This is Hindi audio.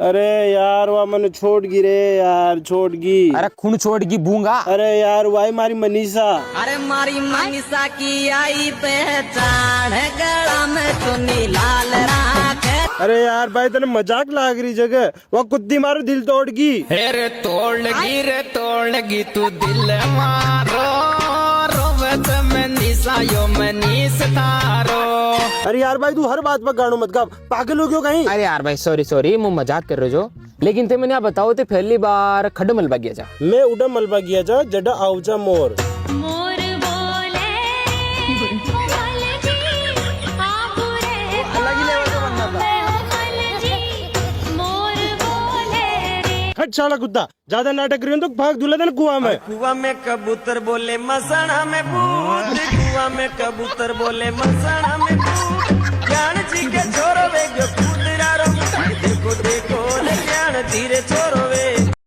अरे यार वह मन छोड़ गी रे यार, छोड़ गी। अरे खून छोड़ गी बूंगा। अरे यार वाई मारी मनीषा। अरे मारी मनीषा की आई पहचान, गला में चुन्नी लाल राख। अरे यार भाई तेने मजाक लाग रही जगह, वह कुत्ती मारो दिल तोड़ गी। रे तोड़ लगी तू दिल मारो, रोवत में निशा यो मनीष तारो। अरे यार भाई तू हर बात पर गानों मत गा, पागल हो गयो कहीं। अरे यार भाई सॉरी मुँह मजाक कर रहे जो, लेकिन ते मैंने बताओ ते पहली बार खड मलबा गया जा। मैं उड़ा मलबा गया जा जडा आउजा मोर। मोर बोले अलग ही लेवल का बनना था। हट साला कुत्ता, ज्यादा नाटक रही हो तो भाग दूल्हा था कुआं में। कुआं में कबूतर बोले मसाना में भूत, कुआं में कबूतर बोले मसाना में भूत। ज्ञान जी के छोरो वे जो कूद रारो, देखो देखो ज्ञान धीरे छोरो